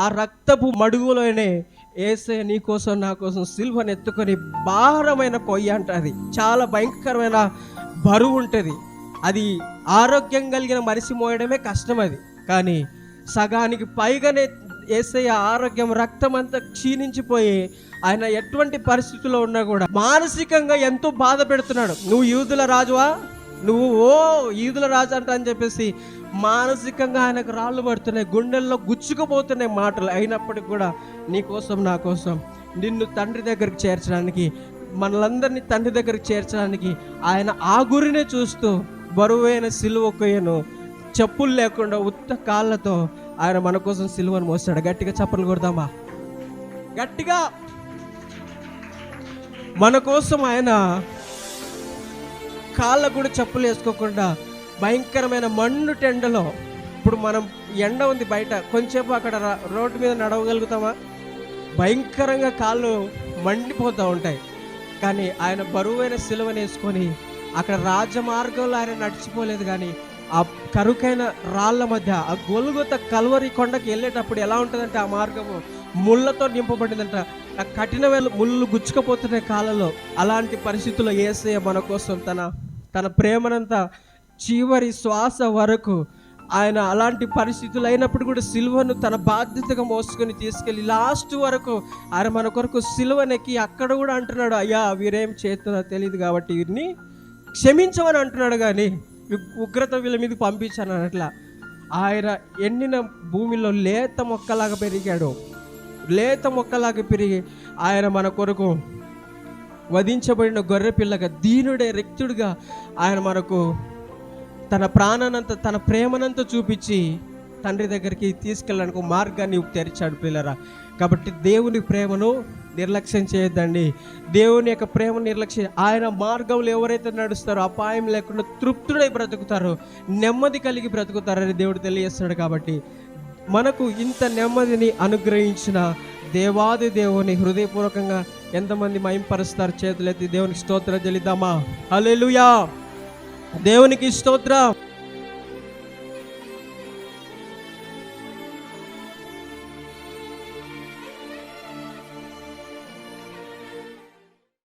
ఆ రక్తపు మడుగులోనే యేసయ్య నీ కోసం నా కోసం సిలువను ఎత్తుకొని భారమైన కొయ్య అంట. అది చాలా భయంకరమైన బరువు ఉంటుంది. అది ఆరోగ్యం కలిగిన మనిషి మోయడమే కష్టం. అది కానీ సగానికి పైగానే యేసయ్య ఆరోగ్యం, రక్తం అంతా క్షీణించిపోయి ఆయన ఎటువంటి పరిస్థితుల్లో ఉన్నా కూడా మానసికంగా ఎంతో బాధ పెడుతున్నాడు. నువ్వు యూదుల రాజువా, నువ్వు యూదుల రాజు అంట అని చెప్పేసి మానసికంగా ఆయనకు రాళ్ళు పడుతున్నాయి, గుండెల్లో గుచ్చుకుపోతున్నాయి మాటలు. అయినప్పటికీ కూడా నీ కోసం నా కోసం నిన్ను తండ్రి దగ్గరికి చేర్చడానికి, మనలందరినీ తండ్రి దగ్గరికి చేర్చడానికి ఆయన ఆ గురినే చూస్తూ బరువైన సిలువ కొయ్యను చెప్పులు లేకుండా ఉత్త కాళ్ళతో ఆయన మన కోసం సిలువను మోస్తాడు. గట్టిగా చప్పట్లు కొడదామా? గట్టిగా. మన కోసం ఆయన కాళ్ళకు కూడా చెప్పులు వేసుకోకుండా భయంకరమైన మండు టెండలో, ఇప్పుడు మనం ఎండ ఉంది బయట, కొంచెంసేపు అక్కడ రోడ్డు మీద నడవగలుగుతామా? భయంకరంగా కాళ్ళు మండిపోతూ ఉంటాయి. కానీ ఆయన బరువైన సిలువను వేసుకొని అక్కడ రాజమార్గంలో ఆయన నడిచిపోలేదు. కానీ ఆ కరుకైన రాళ్ళ మధ్య ఆ గొల్గొత కల్వరి కొండకి వెళ్ళేటప్పుడు ఎలా ఉంటుందంటే ఆ మార్గము ముళ్ళతో నింపబడిందంట. ఆ కఠినమైన ముళ్ళు గుచ్చుకపోతున్నాయి కాళ్ళలో. అలాంటి పరిస్థితుల్లో యేసయ్య మన కోసం తన ప్రేమనంతా చివరి శ్వాస వరకు ఆయన అలాంటి పరిస్థితులు అయినప్పుడు కూడా సిలువను తన బాధ్యతగా మోసుకొని తీసుకెళ్ళి లాస్ట్ వరకు ఆయన మన కొరకు సిలువనెక్కి అక్కడ కూడా అంటున్నాడు, అయ్యా వీరేం చేస్తున్నారో తెలియదు కాబట్టి వీరిని క్షమించమని అంటున్నాడు. కానీ ఉగ్రత వీళ్ళ మీద పంపించాను అట్లా. ఆయన ఎండిన భూమిలో లేత మొక్కలాగా పెరిగాడు. లేత మొక్కలాగా పెరిగి ఆయన మన కొరకు వధించబడిన గొర్రె పిల్లగా, దీనుడే రిక్తుడిగా ఆయన మనకు తన ప్రాణానంతా, తన ప్రేమనంతా చూపించి తండ్రి దగ్గరికి తీసుకెళ్ళడానికి మార్గాన్ని తెరిచాడు పిల్లరా. కాబట్టి దేవుని ప్రేమను నిర్లక్ష్యం చేయొద్దండి. దేవుని యొక్క ప్రేమ నిర్లక్ష్యం. ఆయన మార్గంలో ఎవరైతే నడుస్తారో అపాయం లేకుండా తృప్తుడై బ్రతుకుతారో, నెమ్మది కలిగి బ్రతుకుతారని దేవుడు తెలియజేస్తున్నాడు. కాబట్టి మనకు ఇంత నెమ్మదిని అనుగ్రహించిన దేవాది దేవుని హృదయపూర్వకంగా ఎంతమంది మహింపరుస్తారు? చేతులెత్తి దేవునికి స్తోత్రం చెల్లిద్దామా? హల్లెలూయా, దేవునికి స్తోత్రం.